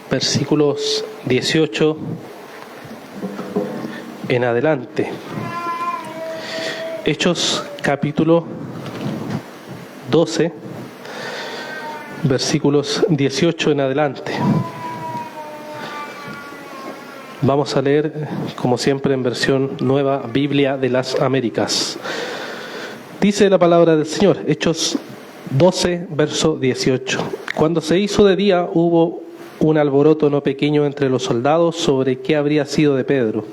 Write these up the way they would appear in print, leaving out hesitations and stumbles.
versículos 18 en adelante. Hechos capítulo 12, versículos 18 en adelante. Vamos a leer, como siempre, en versión Nueva Biblia de las Américas. Dice la palabra del Señor, Hechos 12, verso 18. Cuando se hizo de día, hubo un alboroto no pequeño entre los soldados sobre qué habría sido de Pedro.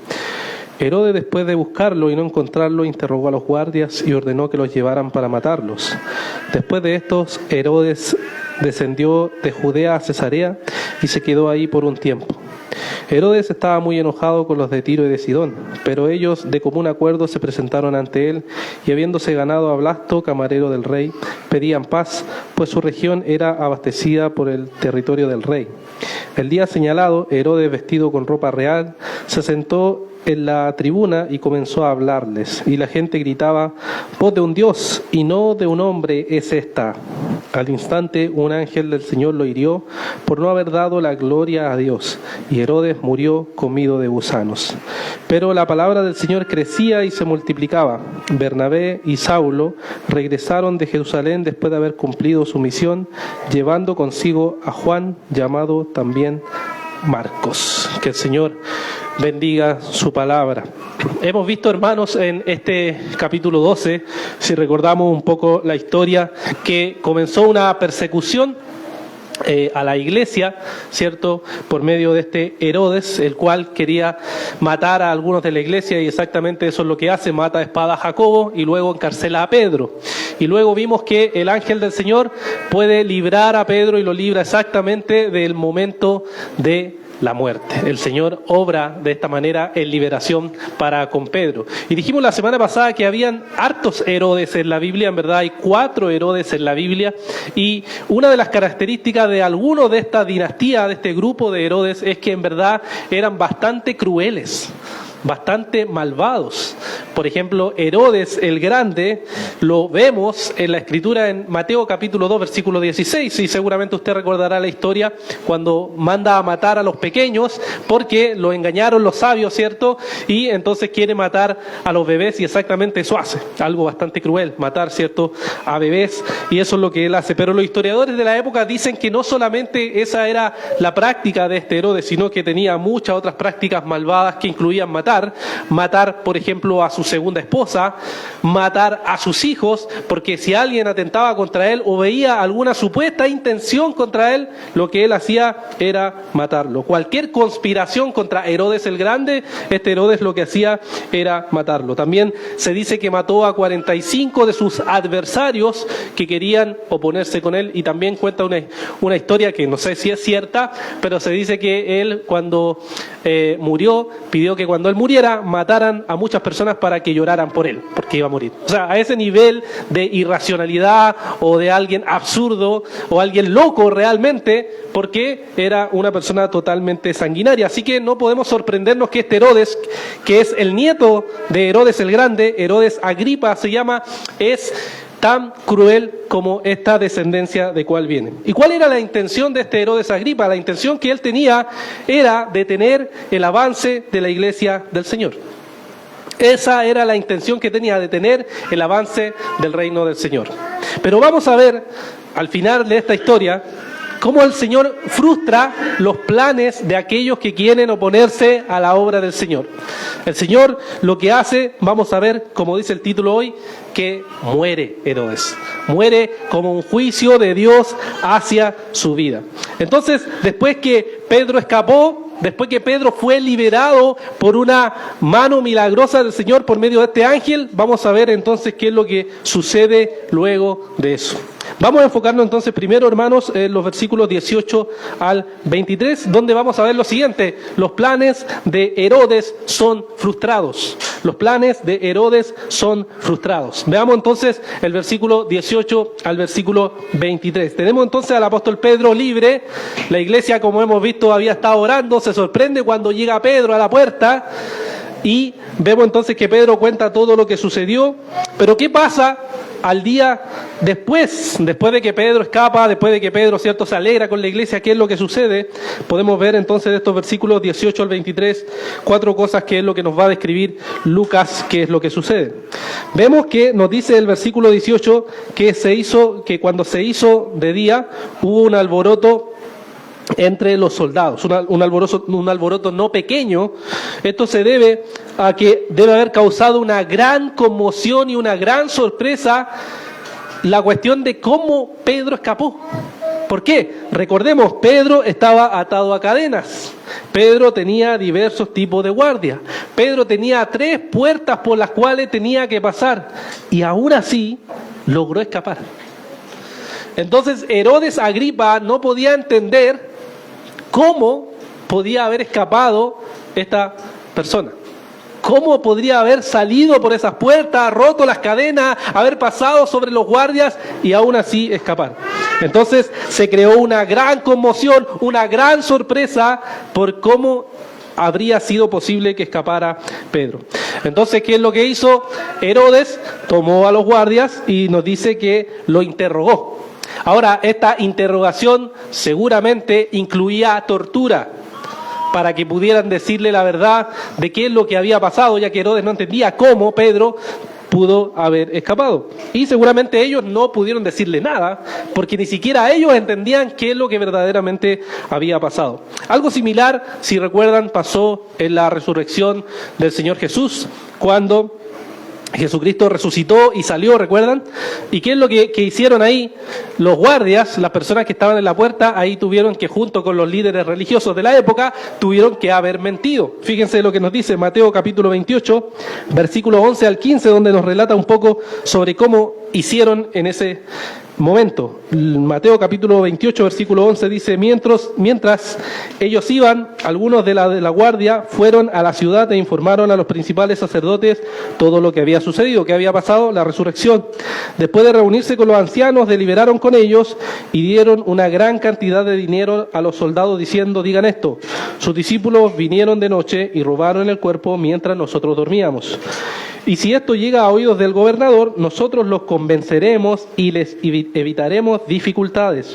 Herodes, después de buscarlo y no encontrarlo, interrogó a los guardias y ordenó que los llevaran para matarlos. Después de estos, Herodes descendió de Judea a Cesarea y se quedó ahí por un tiempo. Herodes estaba muy enojado con los de Tiro y de Sidón, pero ellos de común acuerdo se presentaron ante él y, habiéndose ganado a Blasto, camarero del rey, pedían paz, pues su región era abastecida por el territorio del rey. El día señalado, Herodes, vestido con ropa real, se sentó en la tribuna y comenzó a hablarles, y la gente gritaba: voz de un Dios y no de un hombre es esta. Al instante un ángel del Señor lo hirió por no haber dado la gloria a Dios, y Herodes murió comido de gusanos. Pero la palabra del Señor crecía y se multiplicaba. Bernabé y Saulo regresaron de Jerusalén después de haber cumplido su misión, llevando consigo a Juan, llamado también Marcos. Que el Señor bendiga su palabra. Hemos visto, hermanos, en este capítulo 12, si recordamos un poco la historia, que comenzó una persecución a la iglesia, ¿cierto?, por medio de este Herodes, el cual quería matar a algunos de la iglesia, y exactamente eso es lo que hace: mata a espada a Jacobo y luego encarcela a Pedro. Y luego vimos que el ángel del Señor puede librar a Pedro, y lo libra exactamente del momento de la muerte. El Señor obra de esta manera en liberación para con Pedro. Y dijimos la semana pasada que habían hartos Herodes en la Biblia. En verdad hay 4 Herodes en la Biblia, y una de las características de algunos de esta dinastía, de este grupo de Herodes, es que en verdad eran bastante crueles, bastante malvados. Por ejemplo, Herodes el Grande lo vemos en la Escritura en Mateo capítulo 2, versículo 16, y seguramente usted recordará la historia cuando manda a matar a los pequeños porque lo engañaron los sabios, ¿cierto? Y entonces quiere matar a los bebés, y exactamente eso hace, algo bastante cruel, matar, ¿cierto?, a bebés, y eso es lo que él hace. Pero los historiadores de la época dicen que no solamente esa era la práctica de este Herodes, sino que tenía muchas otras prácticas malvadas que incluían matar, por ejemplo, a su segunda esposa, matar a sus hijos, porque si alguien atentaba contra él o veía alguna supuesta intención contra él, lo que él hacía era matarlo. Cualquier conspiración contra Herodes el Grande, este Herodes lo que hacía era matarlo. También se dice que mató a 45 de sus adversarios que querían oponerse con él, y también cuenta una historia que no sé si es cierta, pero se dice que él, cuando murió, pidió que cuando él muriera mataran a muchas personas para que lloraran por él, porque iba a morir. O sea, a ese nivel de irracionalidad, o de alguien absurdo, o alguien loco realmente, porque era una persona totalmente sanguinaria. Así que no podemos sorprendernos que este Herodes, que es el nieto de Herodes el Grande, Herodes Agripa se llama, es tan cruel como esta descendencia de cual viene. ¿Y cuál era la intención de este Herodes Agripa? La intención que él tenía era detener el avance de la iglesia del Señor. Esa era la intención que tenía, detener el avance del reino del Señor. Pero vamos a ver al final de esta historia cómo el Señor frustra los planes de aquellos que quieren oponerse a la obra del Señor. El Señor lo que hace, vamos a ver, como dice el título hoy, que muere Herodes. Muere como un juicio de Dios hacia su vida. Entonces, después que Pedro escapó, después que Pedro fue liberado por una mano milagrosa del Señor por medio de este ángel, vamos a ver entonces qué es lo que sucede luego de eso. Vamos a enfocarnos entonces primero, hermanos, en los versículos 18 al 23, donde vamos a ver lo siguiente: los planes de Herodes son frustrados. Los planes de Herodes son frustrados. Veamos entonces el versículo 18 al versículo 23. Tenemos entonces al apóstol Pedro libre. La iglesia, como hemos visto, había estado orando. Se sorprende cuando llega Pedro a la puerta. Y vemos entonces que Pedro cuenta todo lo que sucedió. Pero ¿qué pasa al día después de que Pedro escapa, después de que Pedro, ¿cierto?, se alegra con la iglesia, ¿qué es lo que sucede? Podemos ver entonces de estos versículos 18 al 23, 4 cosas que es lo que nos va a describir Lucas, qué es lo que sucede. Vemos que nos dice el versículo 18 que cuando se hizo de día hubo un alboroto entre los soldados, un alboroto no pequeño. Esto se debe a que debe haber causado una gran conmoción y una gran sorpresa la cuestión de cómo Pedro escapó. ¿Por qué? Recordemos, Pedro estaba atado a cadenas. Pedro tenía diversos tipos de guardia. Pedro tenía 3 puertas por las cuales tenía que pasar. Y aún así, logró escapar. Entonces, Herodes Agripa no podía entender cómo podía haber escapado esta persona. ¿Cómo podría haber salido por esas puertas, roto las cadenas, haber pasado sobre los guardias y aún así escapar? Entonces se creó una gran conmoción, una gran sorpresa por cómo habría sido posible que escapara Pedro. Entonces, ¿qué es lo que hizo? Herodes tomó a los guardias y nos dice que lo interrogó. Ahora, esta interrogación seguramente incluía tortura, para que pudieran decirle la verdad de qué es lo que había pasado, ya que Herodes no entendía cómo Pedro pudo haber escapado. Y seguramente ellos no pudieron decirle nada, porque ni siquiera ellos entendían qué es lo que verdaderamente había pasado. Algo similar, si recuerdan, pasó en la resurrección del Señor Jesús, cuando Jesucristo resucitó y salió, ¿recuerdan? ¿Y qué es lo que hicieron ahí? Los guardias, las personas que estaban en la puerta, ahí tuvieron que, junto con los líderes religiosos de la época, tuvieron que haber mentido. Fíjense lo que nos dice Mateo capítulo 28, versículo 11 al 15, donde nos relata un poco sobre cómo hicieron en ese momento. Mateo capítulo 28, versículo 11 dice: mientras ellos iban, algunos de la guardia fueron a la ciudad e informaron a los principales sacerdotes todo lo que había sucedido, que había pasado, la resurrección. Después de reunirse con los ancianos, deliberaron con ellos y dieron una gran cantidad de dinero a los soldados diciendo: digan esto, sus discípulos vinieron de noche y robaron el cuerpo mientras nosotros dormíamos. Y si esto llega a oídos del gobernador, nosotros los convenceremos y les evitaremos dificultades.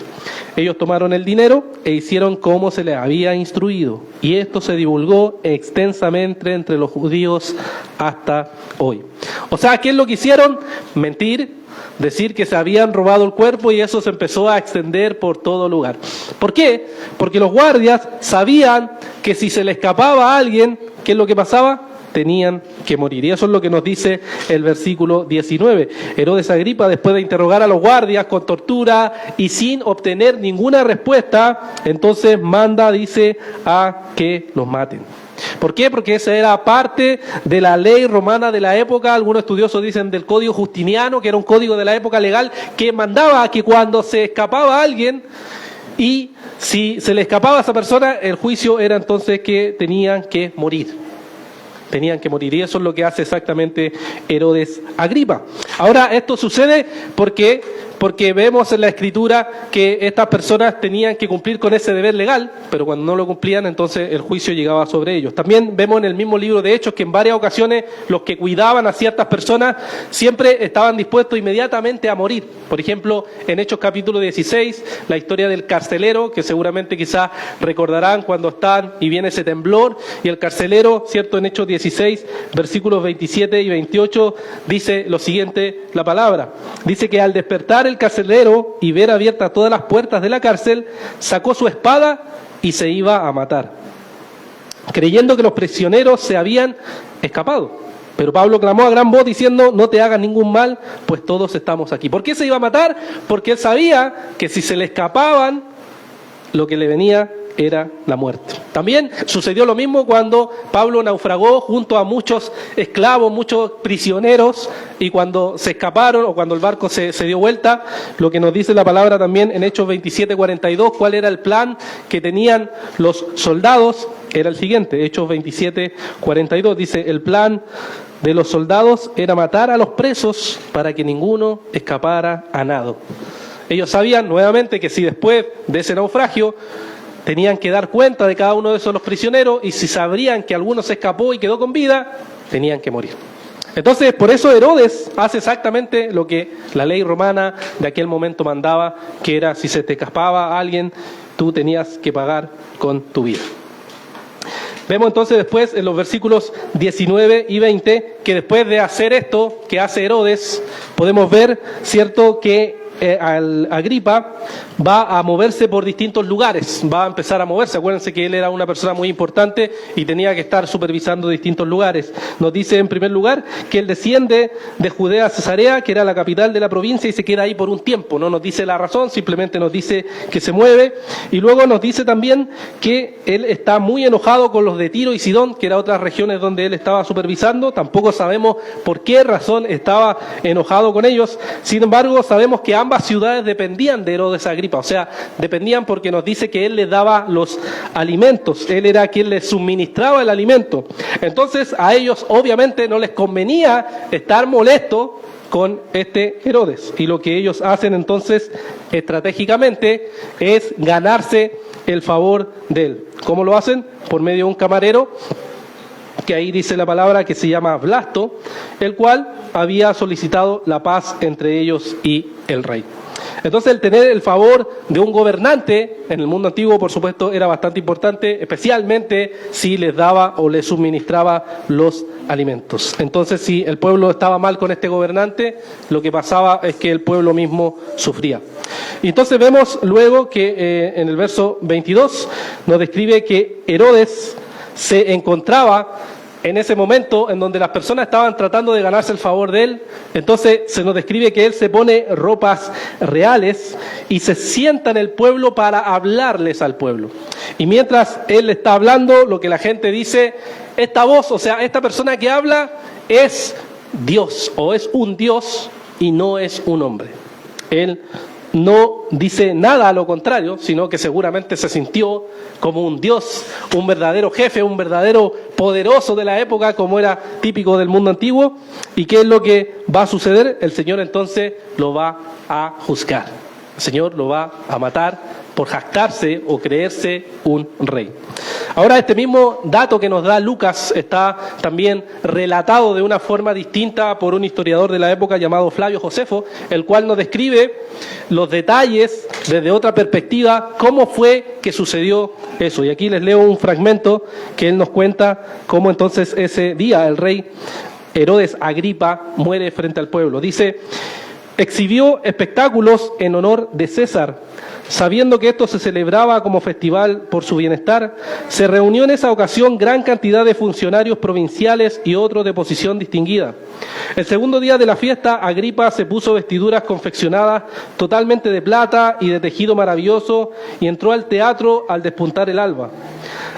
Ellos tomaron el dinero e hicieron como se les había instruido. Y esto se divulgó extensamente entre los judíos hasta hoy. O sea, ¿qué es lo que hicieron? Mentir, decir que se habían robado el cuerpo, y eso se empezó a extender por todo lugar. ¿Por qué? Porque los guardias sabían que si se le escapaba a alguien, ¿qué es lo que pasaba? Tenían que morir. Y eso es lo que nos dice el versículo 19. Herodes Agripa, después de interrogar a los guardias con tortura y sin obtener ninguna respuesta, entonces manda, dice, a que los maten. ¿Por qué? Porque esa era parte de la ley romana de la época. Algunos estudiosos dicen del código justiniano, que era un código de la época legal que mandaba a que cuando se escapaba alguien y si se le escapaba a esa persona, el juicio era entonces que tenían que morir. Tenían que morir, y eso es lo que hace exactamente Herodes Agripa. Ahora, esto sucede porque vemos en la Escritura que estas personas tenían que cumplir con ese deber legal, pero cuando no lo cumplían, entonces el juicio llegaba sobre ellos. También vemos en el mismo libro de Hechos que en varias ocasiones los que cuidaban a ciertas personas siempre estaban dispuestos inmediatamente a morir. Por ejemplo, en Hechos capítulo 16, la historia del carcelero, que seguramente quizás recordarán cuando están y viene ese temblor, y el carcelero, ¿cierto? En Hechos 16, versículos 27 y 28, dice lo siguiente, la palabra. Dice que al despertar el carcelero y ver abiertas todas las puertas de la cárcel, sacó su espada y se iba a matar, creyendo que los prisioneros se habían escapado. Pero Pablo clamó a gran voz diciendo: no te hagas ningún mal, pues todos estamos aquí. ¿Por qué se iba a matar? Porque él sabía que si se le escapaban, lo que le venía era la muerte. También sucedió lo mismo cuando Pablo naufragó junto a muchos esclavos, muchos prisioneros, y cuando se escaparon o cuando el barco se dio vuelta, lo que nos dice la palabra también en Hechos 27:42, cuál era el plan que tenían los soldados, era el siguiente. Hechos 27:42 dice: el plan de los soldados era matar a los presos para que ninguno escapara a nado. Ellos sabían nuevamente que si después de ese naufragio tenían que dar cuenta de cada uno de esos los prisioneros, y si sabrían que alguno se escapó y quedó con vida, tenían que morir. Entonces, por eso Herodes hace exactamente lo que la ley romana de aquel momento mandaba, que era si se te escapaba a alguien, tú tenías que pagar con tu vida. Vemos entonces después en los versículos 19 y 20 que después de hacer esto que hace Herodes, podemos ver, cierto, que Agripa va a moverse por distintos lugares, va a empezar a moverse. Acuérdense que él era una persona muy importante y tenía que estar supervisando distintos lugares. Nos dice en primer lugar que él desciende de Judea a Cesarea, que era la capital de la provincia, y se queda ahí por un tiempo. No nos dice la razón, simplemente nos dice que se mueve. Y luego nos dice también que él está muy enojado con los de Tiro y Sidón, que eran otras regiones donde él estaba supervisando. Tampoco sabemos por qué razón estaba enojado con ellos. Sin embargo, sabemos que ambas ciudades dependían de Herodes Agripa, o sea, dependían porque nos dice que él les daba los alimentos, él era quien les suministraba el alimento. Entonces a ellos obviamente no les convenía estar molestos con este Herodes, y lo que ellos hacen entonces estratégicamente es ganarse el favor de él. ¿Cómo lo hacen? Por medio de un camarero, que ahí dice la palabra, que se llama Blasto, el cual había solicitado la paz entre ellos y el rey. Entonces el tener el favor de un gobernante en el mundo antiguo, por supuesto, era bastante importante, especialmente si les daba o les suministraba los alimentos. Entonces, si el pueblo estaba mal con este gobernante, lo que pasaba es que el pueblo mismo sufría. Y entonces vemos luego que en el verso 22 nos describe que Herodes se encontraba en ese momento en donde las personas estaban tratando de ganarse el favor de él. Entonces se nos describe que él se pone ropas reales y se sienta en el pueblo para hablarles al pueblo. Y mientras él está hablando, lo que la gente dice, esta voz, o sea, esta persona que habla es Dios, o es un Dios y no es un hombre. Él no dice nada a lo contrario, sino que seguramente se sintió como un Dios, un verdadero jefe, un verdadero poderoso de la época, como era típico del mundo antiguo. ¿Y qué es lo que va a suceder? El Señor entonces lo va a juzgar. El Señor lo va a matar por jactarse o creerse un rey. Ahora, este mismo dato que nos da Lucas está también relatado de una forma distinta por un historiador de la época llamado Flavio Josefo, el cual nos describe los detalles desde otra perspectiva, cómo fue que sucedió eso. Y aquí les leo un fragmento que él nos cuenta cómo entonces ese día el rey Herodes Agripa muere frente al pueblo. Dice: exhibió espectáculos en honor de César. Sabiendo que esto se celebraba como festival por su bienestar, se reunió en esa ocasión gran cantidad de funcionarios provinciales y otros de posición distinguida. El segundo día de la fiesta, Agripa se puso vestiduras confeccionadas totalmente de plata y de tejido maravilloso y entró al teatro al despuntar el alba.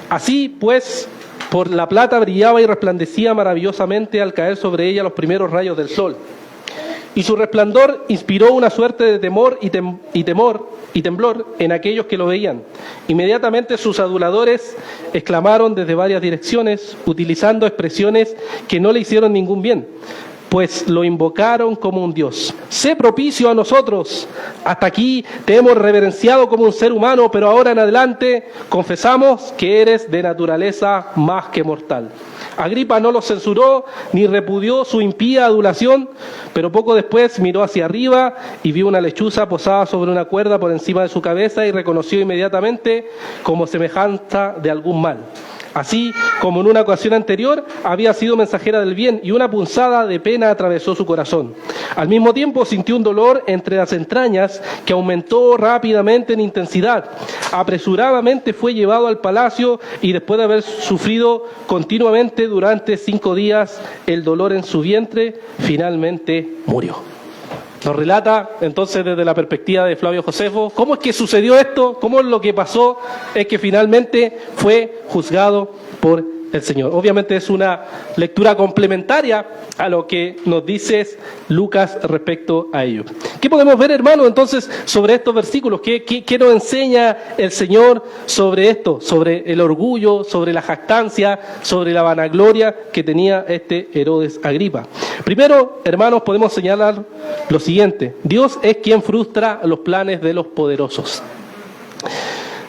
Así pues, por la plata brillaba y resplandecía maravillosamente al caer sobre ella los primeros rayos del sol. Y su resplandor inspiró una suerte de temor y temblor en aquellos que lo veían. Inmediatamente sus aduladores exclamaron desde varias direcciones, utilizando expresiones que no le hicieron ningún bien, pues lo invocaron como un dios. Sé propicio a nosotros. Hasta aquí te hemos reverenciado como un ser humano, pero ahora en adelante confesamos que eres de naturaleza más que mortal. Agripa no lo censuró ni repudió su impía adulación, pero poco después miró hacia arriba y vio una lechuza posada sobre una cuerda por encima de su cabeza y reconoció inmediatamente como semejanza de algún mal. Así como en una ocasión anterior había sido mensajera del bien y una punzada de pena atravesó su corazón. Al mismo tiempo sintió un dolor entre las entrañas que aumentó rápidamente en intensidad. Apresuradamente fue llevado al palacio y después de haber sufrido continuamente durante 5 días el dolor en su vientre, finalmente murió. Nos relata entonces desde la perspectiva de Flavio Josefo cómo es que sucedió esto, cómo es lo que pasó es que finalmente fue juzgado por el Señor. Obviamente es una lectura complementaria a lo que nos dice Lucas respecto a ello. ¿Qué podemos ver, hermanos, entonces sobre estos versículos? ¿Qué nos enseña el Señor sobre esto? Sobre el orgullo, sobre la jactancia, sobre la vanagloria que tenía este Herodes Agripa. Primero, hermanos, podemos señalar lo siguiente: Dios es quien frustra los planes de los poderosos.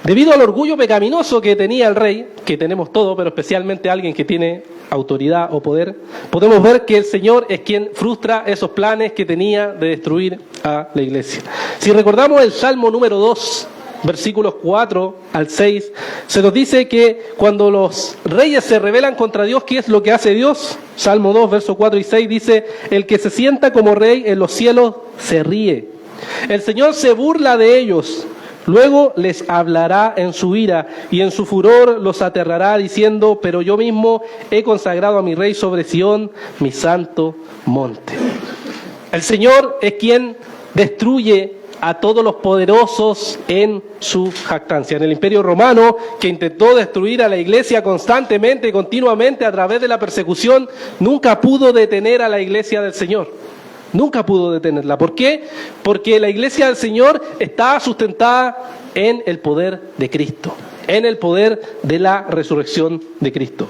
Debido al orgullo pecaminoso que tenía el rey, que tenemos todos, pero especialmente alguien que tiene autoridad o poder, podemos ver que el Señor es quien frustra esos planes que tenía de destruir a la iglesia. Si recordamos el Salmo número 2, versículos 4 al 6, se nos dice que cuando los reyes se rebelan contra Dios, ¿qué es lo que hace Dios? Salmo 2, versos 4 y 6 dice: el que se sienta como rey en los cielos se ríe. El Señor se burla de ellos. Luego les hablará en su ira y en su furor los aterrará diciendo: pero yo mismo he consagrado a mi rey sobre Sión, mi santo monte. El Señor es quien destruye a todos los poderosos en su jactancia. En el Imperio Romano, que intentó destruir a la iglesia constantemente y continuamente a través de la persecución, nunca pudo detener a la iglesia del Señor. Nunca pudo detenerla. ¿Por qué? Porque la iglesia del Señor está sustentada en el poder de Cristo, en el poder de la resurrección de Cristo.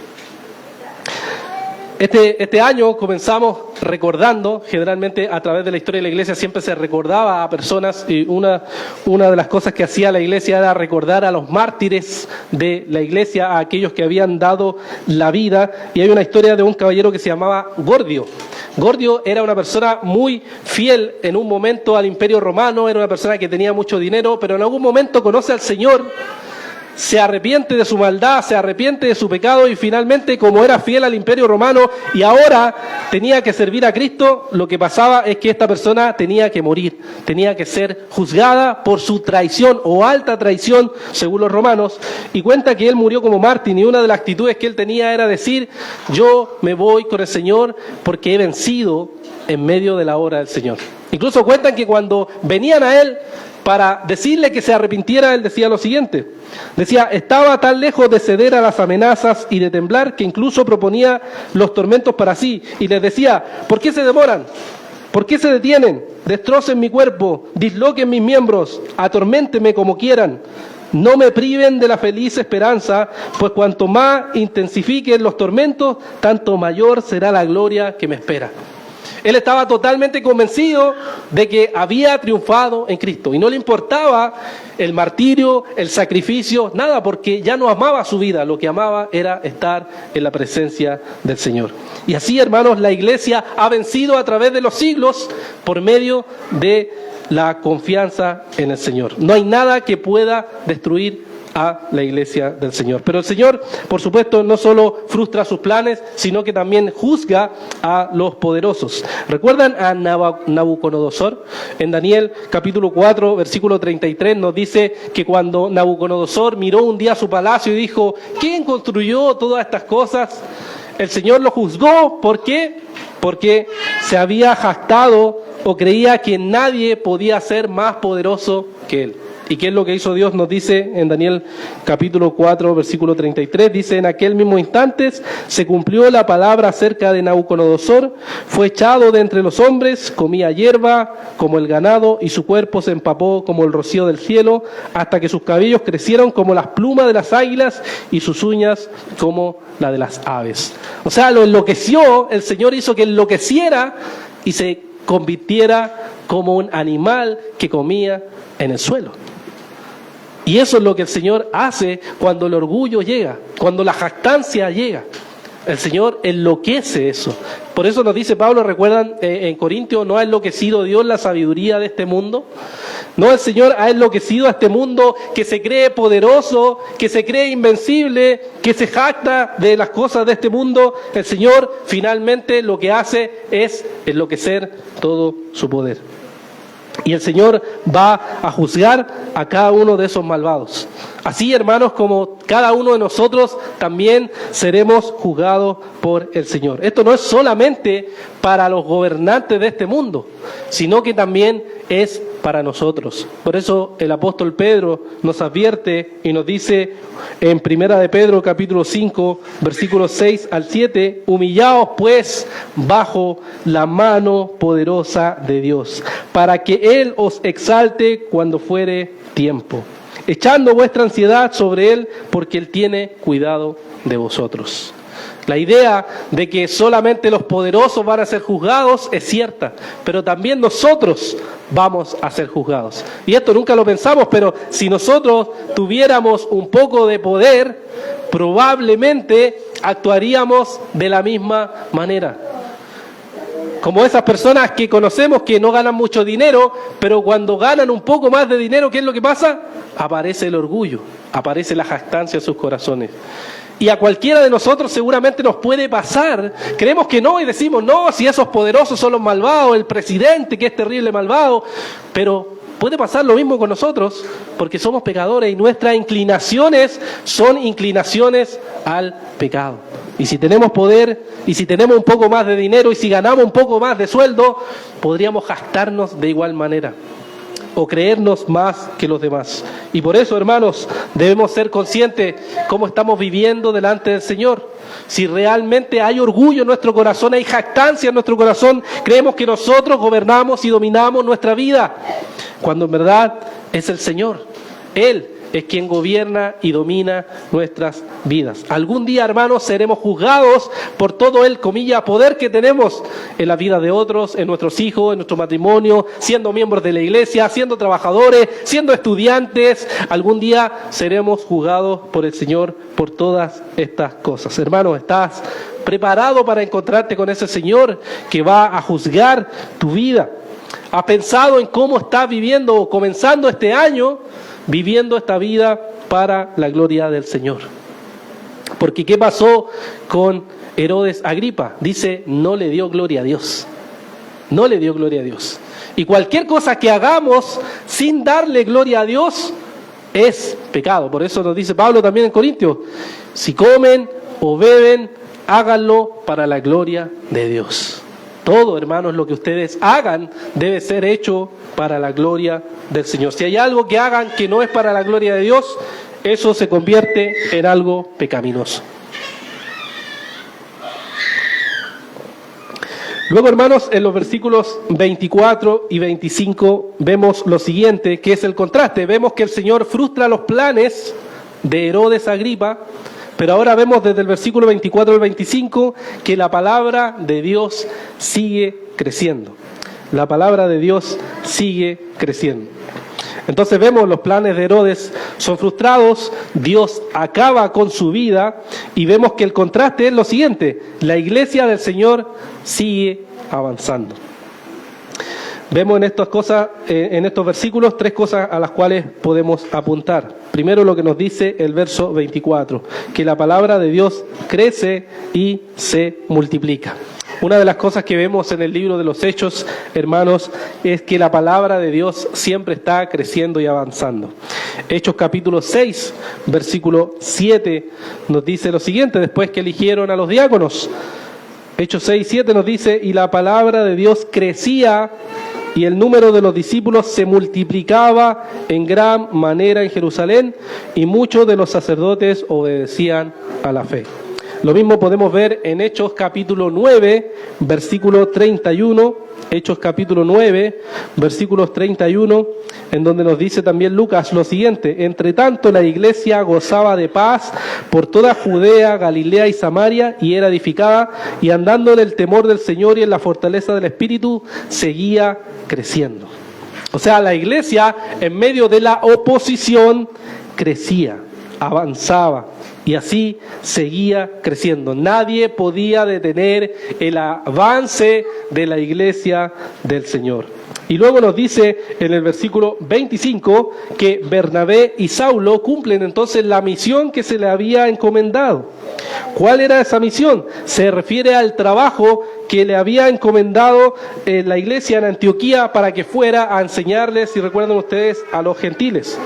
Este año comenzamos recordando, generalmente a través de la historia de la iglesia siempre se recordaba a personas, y una de las cosas que hacía la iglesia era recordar a los mártires de la iglesia, a aquellos que habían dado la vida, y hay una historia de un caballero que se llamaba Gordio. Gordio era una persona muy fiel en un momento al Imperio Romano, era una persona que tenía mucho dinero, pero en algún momento conoce al Señor, se arrepiente de su maldad, se arrepiente de su pecado y finalmente, como era fiel al Imperio Romano y ahora tenía que servir a Cristo, lo que pasaba es que esta persona tenía que morir, tenía que ser juzgada por su traición o alta traición, según los romanos, y cuenta que él murió como mártir y una de las actitudes que él tenía era decir: yo me voy con el Señor porque he vencido en medio de la obra del Señor. Incluso cuentan que cuando venían a él para decirle que se arrepintiera, él decía lo siguiente. Decía: estaba tan lejos de ceder a las amenazas y de temblar que incluso proponía los tormentos para sí. Y les decía: ¿por qué se demoran? ¿Por qué se detienen? Destrocen mi cuerpo, disloquen mis miembros, atorméntenme como quieran. No me priven de la feliz esperanza, pues cuanto más intensifiquen los tormentos, tanto mayor será la gloria que me espera. Él estaba totalmente convencido de que había triunfado en Cristo y no le importaba el martirio, el sacrificio, nada, porque ya no amaba su vida, lo que amaba era estar en la presencia del Señor. Y así, hermanos, la iglesia ha vencido a través de los siglos por medio de la confianza en el Señor. No hay nada que pueda destruir a la iglesia del Señor. Pero el Señor, por supuesto, no solo frustra sus planes, sino que también juzga a los poderosos. ¿Recuerdan a Nabucodonosor? En Daniel capítulo 4, versículo 33 nos dice que cuando Nabucodonosor miró un día su palacio y dijo: ¿quién construyó todas estas cosas? El Señor lo juzgó. ¿Por qué? Porque se había jactado o creía que nadie podía ser más poderoso que él. ¿Y qué es lo que hizo Dios? Nos dice en Daniel capítulo 4, versículo 33, dice: en aquel mismo instante se cumplió la palabra acerca de Nabucodonosor, fue echado de entre los hombres, comía hierba como el ganado y su cuerpo se empapó como el rocío del cielo, hasta que sus cabellos crecieron como las plumas de las águilas y sus uñas como la de las aves. O sea, lo enloqueció, el Señor hizo que enloqueciera y se convirtiera como un animal que comía en el suelo. Y eso es lo que el Señor hace cuando el orgullo llega, cuando la jactancia llega. El Señor enloquece eso. Por eso nos dice Pablo, recuerdan en Corintios: ¿no ha enloquecido Dios la sabiduría de este mundo? No, el Señor ha enloquecido a este mundo que se cree poderoso, que se cree invencible, que se jacta de las cosas de este mundo. El Señor finalmente lo que hace es enloquecer todo su poder. Y el Señor va a juzgar a cada uno de esos malvados. Así, hermanos, como cada uno de nosotros también seremos juzgados por el Señor. Esto no es solamente para los gobernantes de este mundo, sino que también es para nosotros. Por eso el apóstol Pedro nos advierte y nos dice en Primera de Pedro capítulo 5, versículos 6 al 7, humillaos pues bajo la mano poderosa de Dios, para que Él os exalte cuando fuere tiempo, echando vuestra ansiedad sobre Él, porque Él tiene cuidado de vosotros. La idea de que solamente los poderosos van a ser juzgados es cierta, pero también nosotros vamos a ser juzgados. Y esto nunca lo pensamos, pero si nosotros tuviéramos un poco de poder, probablemente actuaríamos de la misma manera. Como esas personas que conocemos que no ganan mucho dinero, pero cuando ganan un poco más de dinero, ¿qué es lo que pasa? Aparece el orgullo, aparece la jactancia en sus corazones. Y a cualquiera de nosotros seguramente nos puede pasar. Creemos que no y decimos, no, si esos poderosos son los malvados, el presidente que es terrible malvado. Pero puede pasar lo mismo con nosotros, porque somos pecadores y nuestras inclinaciones son inclinaciones al pecado. Y si tenemos poder, y si tenemos un poco más de dinero, y si ganamos un poco más de sueldo, podríamos jactarnos de igual manera, o creernos más que los demás. Y por eso, hermanos, debemos ser conscientes cómo estamos viviendo delante del Señor. Si realmente hay orgullo en nuestro corazón, hay jactancia en nuestro corazón, creemos que nosotros gobernamos y dominamos nuestra vida, cuando en verdad es el Señor. Él es quien gobierna y domina nuestras vidas. Algún día, hermanos, seremos juzgados por todo el, comillas, poder que tenemos en la vida de otros, en nuestros hijos, en nuestro matrimonio, siendo miembros de la iglesia, siendo trabajadores, siendo estudiantes. Algún día seremos juzgados por el Señor por todas estas cosas. Hermanos, ¿estás preparado para encontrarte con ese Señor que va a juzgar tu vida? ¿Has pensado en cómo estás viviendo o comenzando este año, viviendo esta vida para la gloria del Señor? Porque ¿qué pasó con Herodes Agripa? Dice, no le dio gloria a Dios. No le dio gloria a Dios. Y cualquier cosa que hagamos sin darle gloria a Dios es pecado. Por eso nos dice Pablo también en Corintios, si comen o beben, háganlo para la gloria de Dios. Todo, hermanos, lo que ustedes hagan debe ser hecho para la gloria del Señor. Si hay algo que hagan que no es para la gloria de Dios, eso se convierte en algo pecaminoso. Luego, hermanos, en los versículos 24 y 25 vemos lo siguiente, que es el contraste. Vemos que el Señor frustra los planes de Herodes Agripa, pero ahora vemos desde el versículo 24 al 25 que la palabra de Dios sigue creciendo. La palabra de Dios sigue creciendo. Entonces vemos los planes de Herodes son frustrados, Dios acaba con su vida y vemos que el contraste es lo siguiente, la iglesia del Señor sigue avanzando. Vemos en estas cosas, en estos versículos, tres cosas a las cuales podemos apuntar. Primero, lo que nos dice el verso 24, que la palabra de Dios crece y se multiplica. Una de las cosas que vemos en el libro de los Hechos, hermanos, es que la palabra de Dios siempre está creciendo y avanzando. Hechos capítulo 6, versículo 7, nos dice lo siguiente, después que eligieron a los diáconos. Hechos 6, 7 nos dice, y la palabra de Dios crecía y el número de los discípulos se multiplicaba en gran manera en Jerusalén y muchos de los sacerdotes obedecían a la fe. Lo mismo podemos ver en Hechos capítulo 9, versículo 31, Hechos capítulo 9, versículos 31, en donde nos dice también Lucas lo siguiente, entre tanto la iglesia gozaba de paz por toda Judea, Galilea y Samaria y era edificada y andando en el temor del Señor y en la fortaleza del Espíritu seguía creciendo. O sea, la iglesia en medio de la oposición crecía, avanzaba. Y así seguía creciendo. Nadie podía detener el avance de la iglesia del Señor. Y luego nos dice en el versículo 25 que Bernabé y Saulo cumplen entonces la misión que se le había encomendado. ¿Cuál era esa misión? Se refiere al trabajo que le había encomendado la iglesia en Antioquía para que fuera a enseñarles, si recuerdan ustedes, a los gentiles.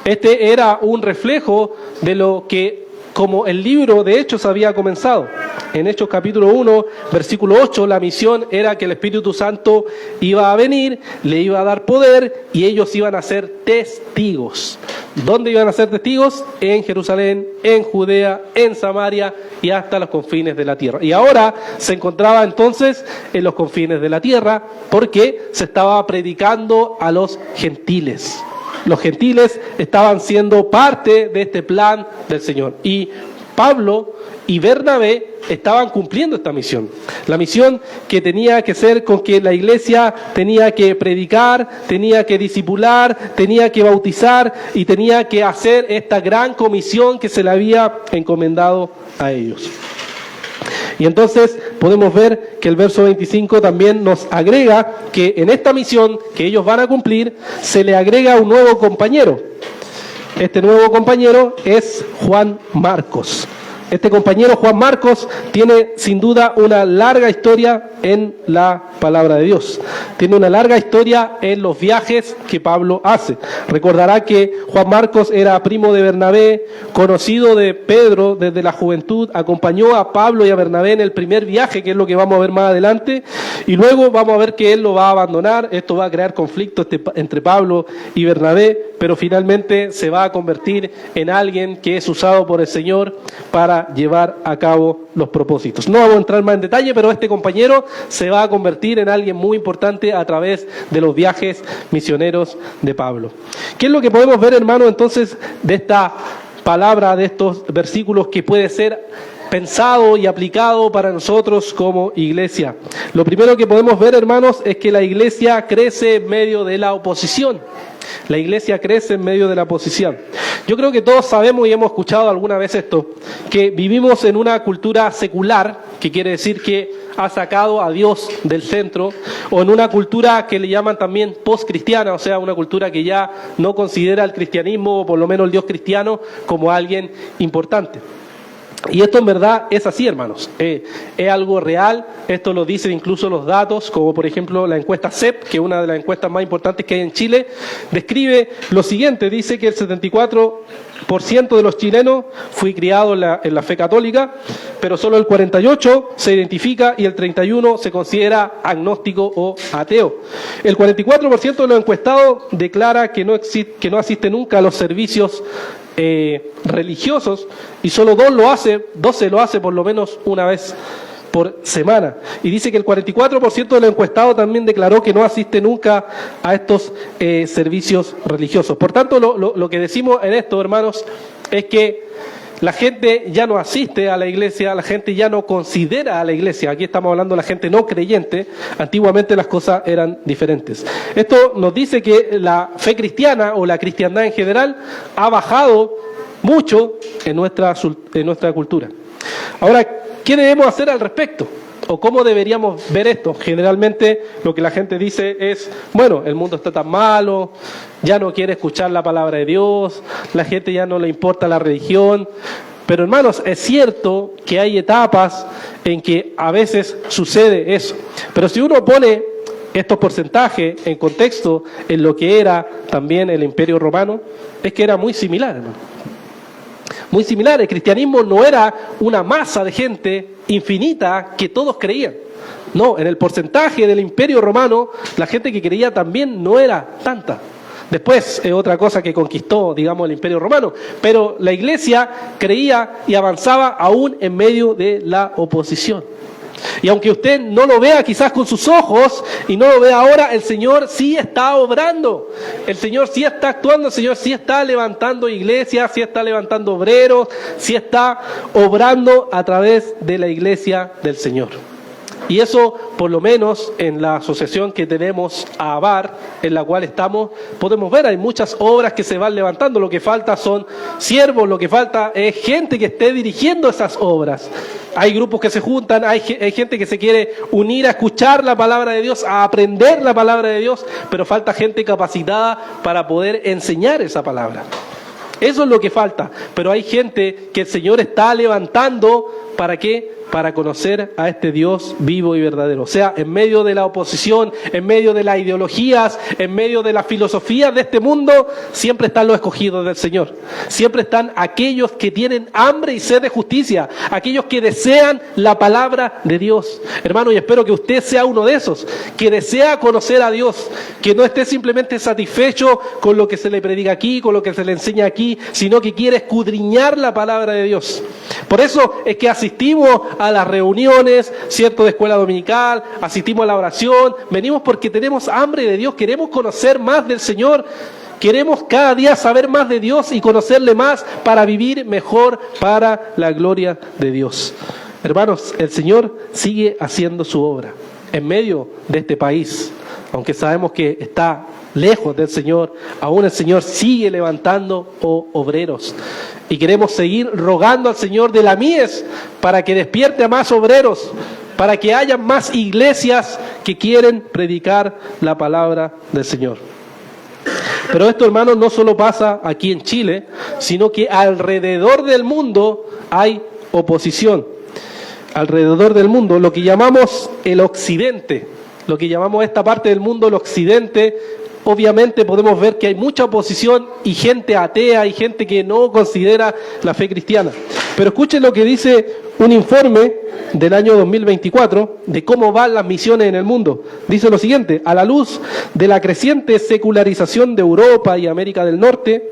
Este era un reflejo de lo que como el libro de Hechos había comenzado. En Hechos capítulo 1, versículo 8, la misión era que el Espíritu Santo iba a venir, le iba a dar poder y ellos iban a ser testigos. ¿Dónde iban a ser testigos? En Jerusalén, en Judea, en Samaria y hasta los confines de la tierra. Y ahora se encontraba entonces en los confines de la tierra porque se estaba predicando a los gentiles. Los gentiles estaban siendo parte de este plan del Señor. Y Pablo y Bernabé estaban cumpliendo esta misión. La misión que tenía que ser con que la iglesia tenía que predicar, tenía que discipular, tenía que bautizar y tenía que hacer esta gran comisión que se le había encomendado a ellos. Y entonces podemos ver que el verso 25 también nos agrega que en esta misión que ellos van a cumplir, se le agrega un nuevo compañero. Este nuevo compañero es Juan Marcos. Este compañero Juan Marcos tiene sin duda una larga historia en la palabra de Dios. Tiene una larga historia en los viajes que Pablo hace. Recordará que Juan Marcos era primo de Bernabé, conocido de Pedro desde la juventud, acompañó a Pablo y a Bernabé en el primer viaje, que es lo que vamos a ver más adelante, y luego vamos a ver que él lo va a abandonar. Esto va a crear conflicto entre Pablo y Bernabé, pero finalmente se va a convertir en alguien que es usado por el Señor para llevar a cabo los propósitos. No vamos a entrar más en detalle, pero este compañero se va a convertir en alguien muy importante a través de los viajes misioneros de Pablo. ¿Qué es lo que podemos ver, hermano, entonces, de esta palabra, de estos versículos que puede ser pensado y aplicado para nosotros como iglesia? Lo primero que podemos ver, hermanos, es que la iglesia crece en medio de la oposición. La iglesia crece en medio de la oposición. Yo creo que todos sabemos y hemos escuchado alguna vez esto, que vivimos en una cultura secular, que quiere decir que ha sacado a Dios del centro, o en una cultura que le llaman también post-cristiana, o sea, una cultura que ya no considera el cristianismo, o por lo menos el Dios cristiano, como alguien importante. Y esto en verdad es así, hermanos. Es algo real. Esto lo dicen incluso los datos, como por ejemplo la encuesta CEP, que es una de las encuestas más importantes que hay en Chile, describe lo siguiente. Dice que el 74% de los chilenos fue criado en la fe católica, pero solo el 48% se identifica y el 31% se considera agnóstico o ateo. El 44% de los encuestados declara que no asiste nunca a los servicios religiosos, y solo 12 lo hace por lo menos una vez por semana. Y dice que el 44% de los encuestados también declaró que no asiste nunca a estos servicios religiosos. Por tanto, lo que decimos en esto, hermanos, es que la gente ya no asiste a la iglesia, la gente ya no considera a la iglesia. Aquí estamos hablando de la gente no creyente. Antiguamente las cosas eran diferentes. Esto nos dice que la fe cristiana o la cristiandad en general ha bajado mucho en nuestra cultura. Ahora, ¿qué debemos hacer al respecto? ¿O cómo deberíamos ver esto? Generalmente lo que la gente dice es, bueno, el mundo está tan malo, ya no quiere escuchar la palabra de Dios, la gente ya no le importa la religión. Pero hermanos, es cierto que hay etapas en que a veces sucede eso. Pero si uno pone estos porcentajes en contexto en lo que era también el Imperio Romano, es que era muy similar, hermano. Muy similar. El cristianismo no era una masa de gente infinita que todos creían. No, en el porcentaje del Imperio Romano, la gente que creía también no era tanta. Después es otra cosa que conquistó, digamos, el Imperio Romano. Pero la iglesia creía y avanzaba aún en medio de la oposición. Y aunque usted no lo vea quizás con sus ojos y no lo vea ahora, el Señor sí está obrando. El Señor sí está actuando, el Señor sí está levantando iglesias, sí está levantando obreros, sí está obrando a través de la iglesia del Señor. Y eso, por lo menos, en la asociación que tenemos a ABAR, en la cual estamos, podemos ver, hay muchas obras que se van levantando. Lo que falta son siervos, lo que falta es gente que esté dirigiendo esas obras. Hay grupos que se juntan, hay gente que se quiere unir a escuchar la palabra de Dios, a aprender la palabra de Dios, pero falta gente capacitada para poder enseñar esa palabra. Eso es lo que falta, pero hay gente que el Señor está levantando, ¿para qué? Para conocer a este Dios vivo y verdadero. O sea, en medio de la oposición, en medio de las ideologías, en medio de las filosofías de este mundo, siempre están los escogidos del Señor. Siempre están aquellos que tienen hambre y sed de justicia, aquellos que desean la palabra de Dios. Hermano, y espero que usted sea uno de esos, que desea conocer a Dios, que no esté simplemente satisfecho con lo que se le predica aquí, con lo que se le enseña aquí, sino que quiere escudriñar la palabra de Dios. Por eso es que asistimos a las reuniones, ¿cierto?, de escuela dominical, asistimos a la oración, venimos porque tenemos hambre de Dios, queremos conocer más del Señor, Queremos cada día saber más de Dios y conocerle más para vivir mejor para la gloria de Dios. Hermanos, el Señor sigue haciendo su obra en medio de este país. Aunque sabemos que está lejos del Señor, aún el Señor sigue levantando obreros. Y queremos seguir rogando al Señor de la mies para que despierte a más obreros, para que haya más iglesias que quieren predicar la palabra del Señor. Pero esto, hermanos, no solo pasa aquí en Chile, sino que alrededor del mundo hay oposición. Alrededor del mundo, lo que llamamos el occidente, lo que llamamos esta parte del mundo el occidente, obviamente podemos ver que hay mucha oposición y gente atea y gente que no considera la fe cristiana. Pero escuchen lo que dice un informe del año 2024 de cómo van las misiones en el mundo. Dice lo siguiente: a la luz de la creciente secularización de Europa y América del Norte,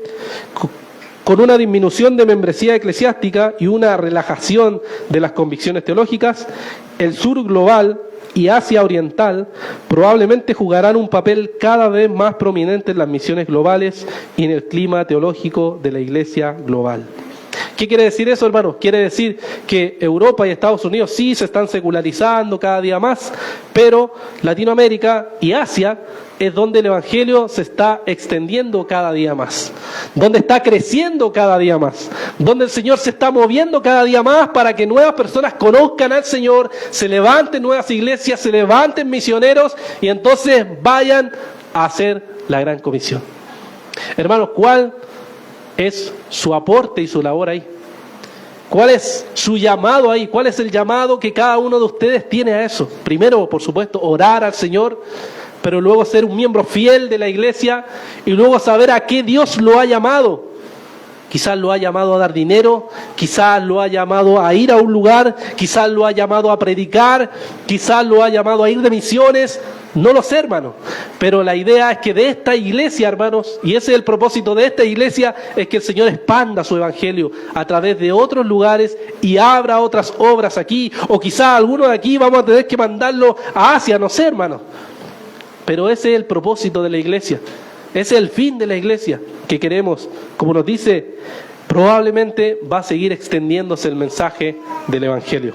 con una disminución de membresía eclesiástica y una relajación de las convicciones teológicas, el sur global y Asia Oriental probablemente jugarán un papel cada vez más prominente en las misiones globales y en el clima teológico de la Iglesia global. ¿Qué quiere decir eso, hermanos? Quiere decir que Europa y Estados Unidos sí se están secularizando cada día más, pero Latinoamérica y Asia es donde el Evangelio se está extendiendo cada día más, donde está creciendo cada día más, donde el Señor se está moviendo cada día más para que nuevas personas conozcan al Señor, se levanten nuevas iglesias, se levanten misioneros y entonces vayan a hacer la gran comisión. Hermanos, ¿cuál es su aporte y su labor ahí? ¿Cuál es su llamado ahí? ¿Cuál es el llamado que cada uno de ustedes tiene a eso? Primero, por supuesto, orar al Señor, pero luego ser un miembro fiel de la iglesia y luego saber a qué Dios lo ha llamado. Quizás lo ha llamado a dar dinero, quizás lo ha llamado a ir a un lugar, quizás lo ha llamado a predicar, quizás lo ha llamado a ir de misiones. No lo sé, hermanos, pero la idea es que de esta iglesia, hermanos, y ese es el propósito de esta iglesia, es que el Señor expanda su evangelio a través de otros lugares y abra otras obras aquí, o quizás algunos de aquí vamos a tener que mandarlo a Asia, no sé, hermanos. Pero ese es el propósito de la iglesia, ese es el fin de la iglesia, que queremos, como nos dice, probablemente va a seguir extendiéndose el mensaje del evangelio.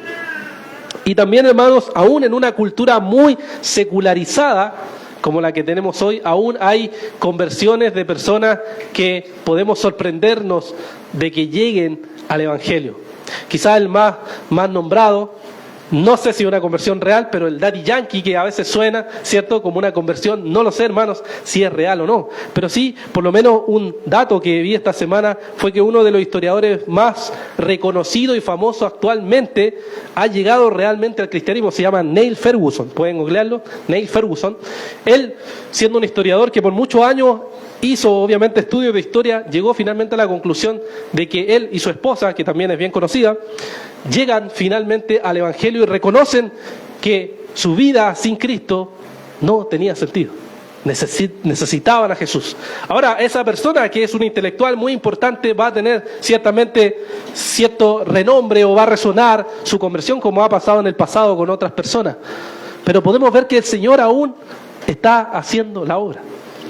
Y también, hermanos, aún en una cultura muy secularizada, como la que tenemos hoy, aún hay conversiones de personas que podemos sorprendernos de que lleguen al Evangelio. Quizás el más nombrado, no sé si una conversión real, pero el Daddy Yankee, que a veces suena, ¿cierto?, como una conversión. No lo sé, hermanos, si es real o no. Pero sí, por lo menos un dato que vi esta semana fue que uno de los historiadores más reconocidos y famosos actualmente ha llegado realmente al cristianismo. Se llama Neil Ferguson. Pueden googlearlo, Neil Ferguson. Él, siendo un historiador que por muchos años hizo obviamente estudios de historia, llegó finalmente a la conclusión de que él y su esposa, que también es bien conocida, llegan finalmente al Evangelio y reconocen que su vida sin Cristo no tenía sentido. Necesitaban a Jesús. Ahora, esa persona que es un intelectual muy importante va a tener ciertamente cierto renombre o va a resonar su conversión como ha pasado en el pasado con otras personas. Pero podemos ver que el Señor aún está haciendo la obra.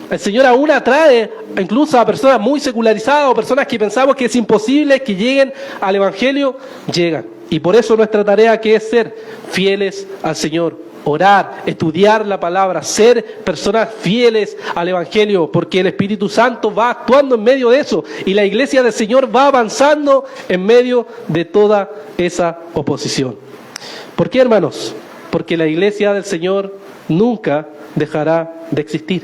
El Señor aún atrae incluso a personas muy secularizadas o personas que pensamos que es imposible que lleguen al Evangelio, llegan. Y por eso nuestra tarea que es ser fieles al Señor, orar, estudiar la palabra, ser personas fieles al Evangelio, porque el Espíritu Santo va actuando en medio de eso y la iglesia del Señor va avanzando en medio de toda esa oposición. ¿Por qué, hermanos? Porque la iglesia del Señor nunca dejará de existir.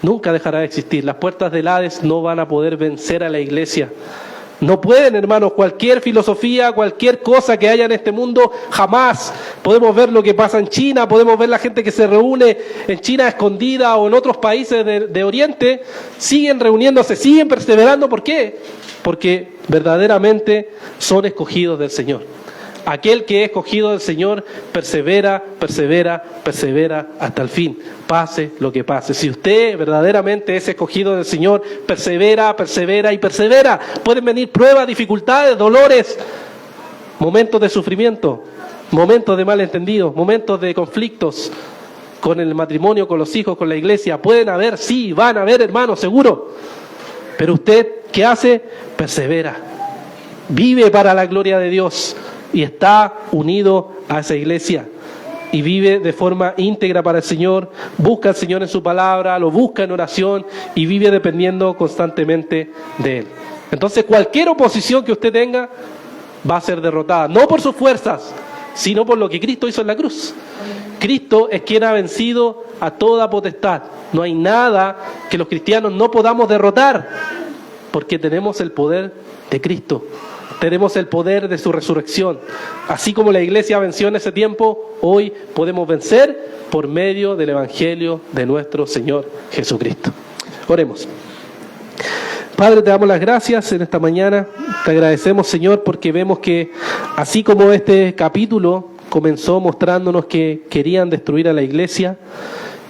Nunca dejará de existir. Las puertas del Hades no van a poder vencer a la iglesia. No pueden, hermanos, cualquier filosofía, cualquier cosa que haya en este mundo, jamás. Podemos ver lo que pasa en China, podemos ver la gente que se reúne en China escondida o en otros países de Oriente, siguen reuniéndose, siguen perseverando. ¿Por qué? Porque verdaderamente son escogidos del Señor. Aquel que es escogido del Señor persevera, persevera, persevera hasta el fin, pase lo que pase. Si usted verdaderamente es escogido del Señor, persevera, persevera y persevera. Pueden venir pruebas, dificultades, dolores, momentos de sufrimiento, momentos de malentendidos, momentos de conflictos, con el matrimonio, con los hijos, con la iglesia. Pueden haber, sí, van a haber, hermanos, seguro. Pero usted, ¿qué hace? Persevera. Vive para la gloria de Dios y está unido a esa iglesia. Y vive de forma íntegra para el Señor, busca al Señor en su palabra, lo busca en oración y vive dependiendo constantemente de Él. Entonces cualquier oposición que usted tenga va a ser derrotada, no por sus fuerzas, sino por lo que Cristo hizo en la cruz. Cristo es quien ha vencido a toda potestad. No hay nada que los cristianos no podamos derrotar, porque tenemos el poder de Cristo. Tenemos el poder de su resurrección. Así como la iglesia venció en ese tiempo, hoy podemos vencer por medio del Evangelio de nuestro Señor Jesucristo. Oremos. Padre, te damos las gracias en esta mañana. Te agradecemos, Señor, porque vemos que así como este capítulo comenzó mostrándonos que querían destruir a la iglesia,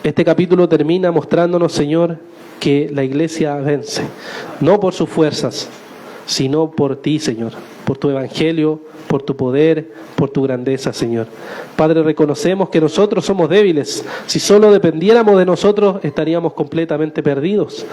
este capítulo termina mostrándonos, Señor, que la iglesia vence, no por sus fuerzas, sino por ti, Señor, por tu evangelio, por tu poder, por tu grandeza, Señor. Padre, reconocemos que nosotros somos débiles. Si solo dependiéramos de nosotros, estaríamos completamente perdidos.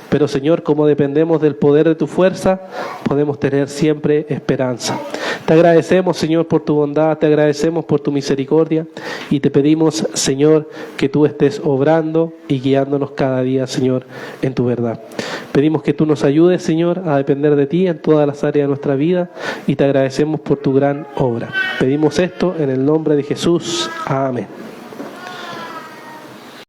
Pero, Señor, como dependemos del poder de tu fuerza, podemos tener siempre esperanza. Te agradecemos, Señor, por tu bondad, te agradecemos por tu misericordia y te pedimos, Señor, que tú estés obrando y guiándonos cada día, Señor, en tu verdad. Pedimos que tú nos ayudes, Señor, a depender de ti en todas las áreas de nuestra vida y te agradecemos por tu gran obra. Pedimos esto en el nombre de Jesús. Amén.